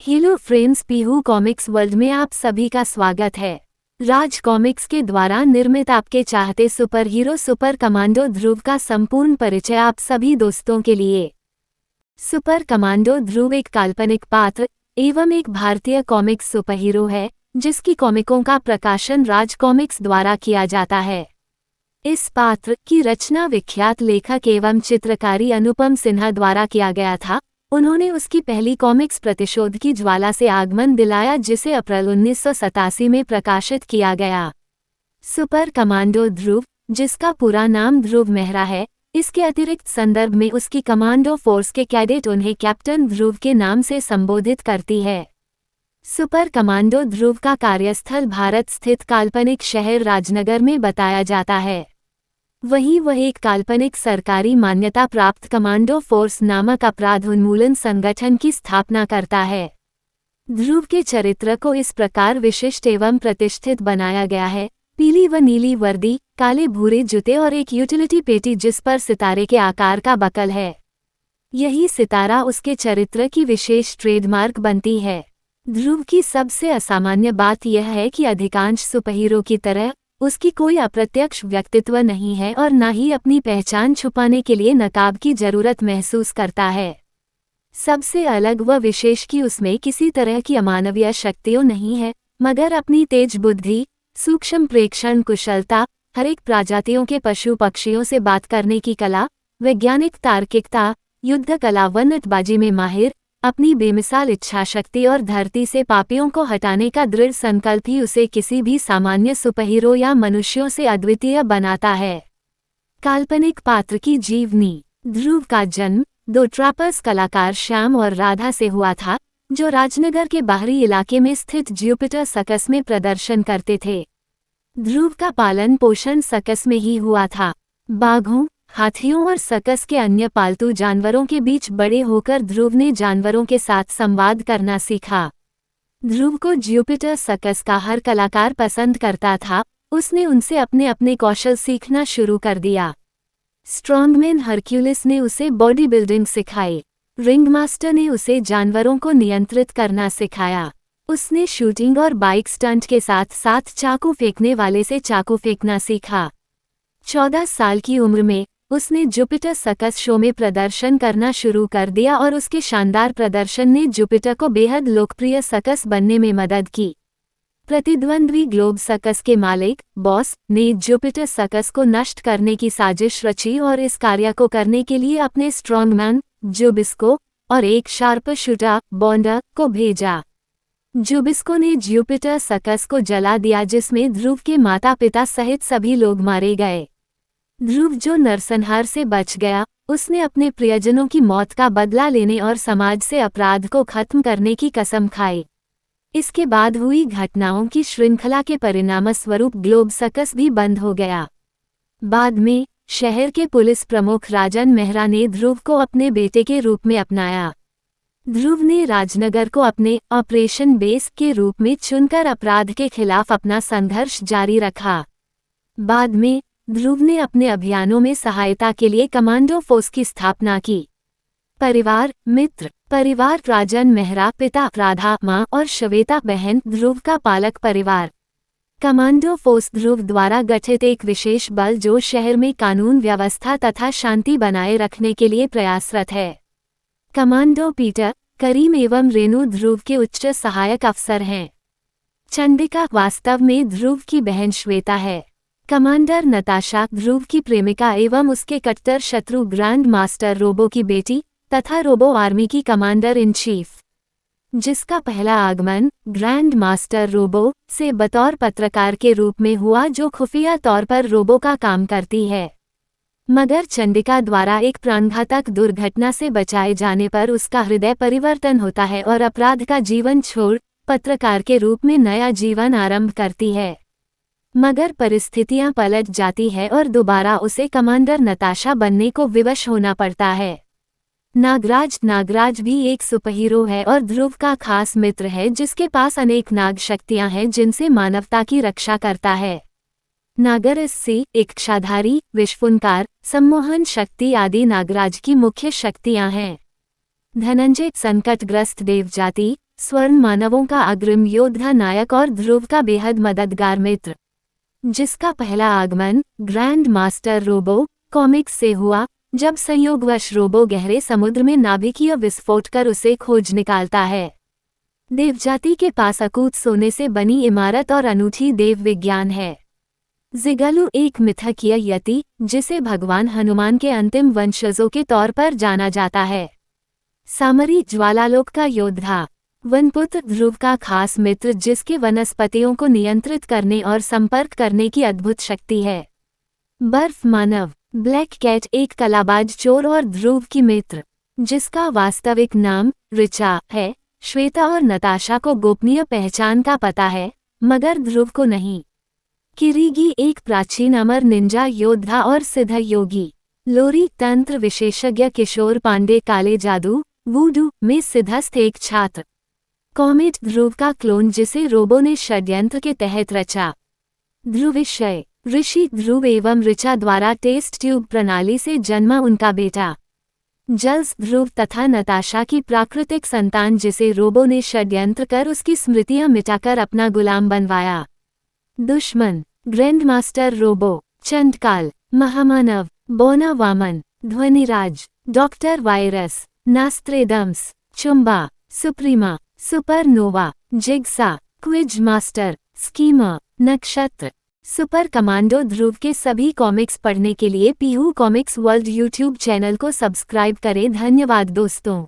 Hello friends, Pihu comics world में आप सभी का स्वागत है। राज कॉमिक्स के द्वारा निर्मित आपके चाहते सुपर हीरो सुपर कमांडो ध्रुव का संपूर्ण परिचय आप सभी दोस्तों के लिए। सुपर कमांडो ध्रुव एक काल्पनिक पात्र एवं एक भारतीय कॉमिक्स सुपर हीरो है जिसकी कॉमिकों का प्रकाशन राज कॉमिक्स द्वारा किया जाता है। इस पात्र की रचना विख्यात लेखक एवं चित्रकारी अनुपम सिन्हा द्वारा किया गया था। उन्होंने उसकी पहली कॉमिक्स प्रतिशोध की ज्वाला से आगमन दिलाया जिसे अप्रैल 1987 में प्रकाशित किया गया। सुपर कमांडो ध्रुव, जिसका पूरा नाम ध्रुव मेहरा है, इसके अतिरिक्त संदर्भ में उसकी कमांडो फोर्स के कैडेट उन्हें कैप्टन ध्रुव के नाम से संबोधित करती है। सुपर कमांडो ध्रुव का कार्यस्थल भारत स्थित काल्पनिक शहर राजनगर में बताया जाता है। वहीं वह एक काल्पनिक सरकारी मान्यता प्राप्त कमांडो फोर्स नामक अपराध उन्मूलन संगठन की स्थापना करता है। ध्रुव के चरित्र को इस प्रकार विशिष्ट एवं प्रतिष्ठित बनाया गया है। पीली व नीली वर्दी, काले भूरे जूते और एक यूटिलिटी पेटी जिस पर सितारे के आकार का बकल है। यही सितारा उसके चरित्र की विशेष ट्रेडमार्क बनती है। ध्रुव की सबसे असामान्य बात यह है कि अधिकांश सुपरहीरो की तरह उसकी कोई अप्रत्यक्ष व्यक्तित्व नहीं है और न ही अपनी पहचान छुपाने के लिए नकाब की जरूरत महसूस करता है। सबसे अलग व विशेष कि उसमें किसी तरह की अमानवीय शक्तियां नहीं है, मगर अपनी तेज बुद्धि, सूक्ष्म प्रेक्षण कुशलता, हर एक प्रजातियों के पशु पक्षियों से बात करने की कला, वैज्ञानिक तार्किकता, युद्ध कला व नटबाजी में माहिर, अपनी बेमिसाल इच्छा शक्ति और धरती से पापियों को हटाने का दृढ़ संकल्प ही उसे किसी भी सामान्य सुपरहीरो या मनुष्यों से अद्वितीय बनाता है। काल्पनिक पात्र की जीवनी। ध्रुव का जन्म दो ट्रैपर्स कलाकार श्याम और राधा से हुआ था, जो राजनगर के बाहरी इलाके में स्थित जुपिटर सर्कस में प्रदर्शन करते थे। ध्रुव का पालन पोषण सर्कस में ही हुआ था। बाघों, हाथियों और सर्कस के अन्य पालतू जानवरों के बीच बड़े होकर ध्रुव ने जानवरों के साथ संवाद करना सीखा। ध्रुव को जुपिटर सर्कस का हर कलाकार पसंद करता था। उसने उनसे अपने अपने कौशल सीखना शुरू कर दिया। स्ट्रॉन्गमैन हरक्यूलिस ने उसे बॉडी बिल्डिंग सिखाई। रिंग मास्टर ने उसे जानवरों को नियंत्रित करना सिखाया। उसने शूटिंग और बाइक स्टंट के साथ साथ चाकू फेंकने वाले से चाकू फेंकना सीखा। 14 साल की उम्र में उसने जुपिटर सर्कस शो में प्रदर्शन करना शुरू कर दिया और उसके शानदार प्रदर्शन ने जुपिटर को बेहद लोकप्रिय सर्कस बनने में मदद की। प्रतिद्वंद्वी ग्लोब सर्कस के मालिक बॉस ने जुपिटर सर्कस को नष्ट करने की साजिश रची और इस कार्य को करने के लिए अपने स्ट्रॉन्गमैन जुबिस्को और एक शार्प शूटर बॉन्डर को भेजा। जुबिस्को ने जुपिटर सर्कस को जला दिया, जिसमें ध्रुव के माता पिता सहित सभी लोग मारे गए। ध्रुव, जो नरसंहार से बच गया, उसने अपने प्रियजनों की मौत का बदला लेने और समाज से अपराध को खत्म करने की कसम खाई। इसके बाद हुई घटनाओं की श्रृंखला के परिणामस्वरूप ग्लोब सर्कस भी बंद हो गया। बाद में शहर के पुलिस प्रमुख राजन मेहरा ने ध्रुव को अपने बेटे के रूप में अपनाया। ध्रुव ने राजनगर को अपने ऑपरेशन बेस के रूप में चुनकर अपराध के खिलाफ अपना संघर्ष जारी रखा। बाद में ध्रुव ने अपने अभियानों में सहायता के लिए कमांडो फोर्स की स्थापना की। परिवार मित्र। परिवार राजन मेहरा पिता, राधा माँ और श्वेता बहन, ध्रुव का पालक परिवार। कमांडो फोर्स ध्रुव द्वारा गठित एक विशेष बल जो शहर में कानून व्यवस्था तथा शांति बनाए रखने के लिए प्रयासरत है। कमांडो पीटर, करीम एवं रेनू ध्रुव के उच्च सहायक अफसर हैं। चंडिका वास्तव में ध्रुव की बहन श्वेता है। कमांडर नताशा ध्रुव की प्रेमिका एवं उसके कट्टर शत्रु ग्रैंड मास्टर रोबो की बेटी तथा रोबो आर्मी की कमांडर इन चीफ, जिसका पहला आगमन ग्रैंड मास्टर रोबो से बतौर पत्रकार के रूप में हुआ, जो खुफिया तौर पर रोबो का काम करती है। मगर चंडिका द्वारा एक प्राणघातक दुर्घटना से बचाए जाने पर उसका हृदय परिवर्तन होता है और अपराध का जीवन छोड़ पत्रकार के रूप में नया जीवन आरंभ करती है। मगर परिस्थितियां पलट जाती है और दोबारा उसे कमांडर नताशा बनने को विवश होना पड़ता है। नागराज भी एक सुपरहीरो है और ध्रुव का खास मित्र है, जिसके पास अनेक नाग शक्तियां हैं जिनसे मानवता की रक्षा करता है। नागरस्सी, इच्छाधारी, विश्वफुनकार, सम्मोहन शक्ति आदि नागराज की मुख्य शक्तियां हैं। धनंजय संकटग्रस्त देवजाति, स्वर्ण मानवों का अग्रिम योद्धा नायक और ध्रुव का बेहद मददगार मित्र, जिसका पहला आगमन ग्रैंड मास्टर रोबो कॉमिक्स से हुआ, जब संयोगवश रोबो गहरे समुद्र में नाभिकीय विस्फोट कर उसे खोज निकालता है। देवजाति के पास अकूत सोने से बनी इमारत और अनूठी देव विज्ञान है। जिगलू एक मिथकीय यति, जिसे भगवान हनुमान के अंतिम वंशजों के तौर पर जाना जाता है। सामरी ज्वालालोक का योद्धा, वनपुत्र ध्रुव का खास मित्र, जिसके वनस्पतियों को नियंत्रित करने और संपर्क करने की अद्भुत शक्ति है। बर्फ मानव, ब्लैक कैट एक कलाबाज चोर और ध्रुव की मित्र, जिसका वास्तविक नाम ऋचा है। श्वेता और नताशा को गोपनीय पहचान का पता है, मगर ध्रुव को नहीं। किरीगी एक प्राचीन अमर निंजा योद्धा और सिद्ध योगी। लोरी तंत्र विशेषज्ञ किशोर पांडे काले जादू वूडू में सिद्धस्थ एक छात्र। कॉमेट ध्रुव का क्लोन, जिसे रोबो ने षड्यंत्र के तहत रचा। ध्रुविशय ऋषि ध्रुव एवं ऋचा द्वारा टेस्ट ट्यूब प्रणाली से जन्मा उनका बेटा। जल्स ध्रुव तथा नताशा की प्राकृतिक संतान, जिसे रोबो ने षड्यंत्र कर उसकी स्मृतियां मिटाकर अपना गुलाम बनवाया। दुश्मन grandmaster robo, Chandakaal, Mahamanav, Bauna Vaman, Dhwaniraj, doctor virus, Nostradamus, Chumba, Suprema, supernova, Jigsaw, quiz master, schemer, Nakshatra. Super commando Dhruv के सभी कॉमिक्स पढ़ने के लिए Pihu comics world YouTube channel को सब्सक्राइब करें। धन्यवाद दोस्तों।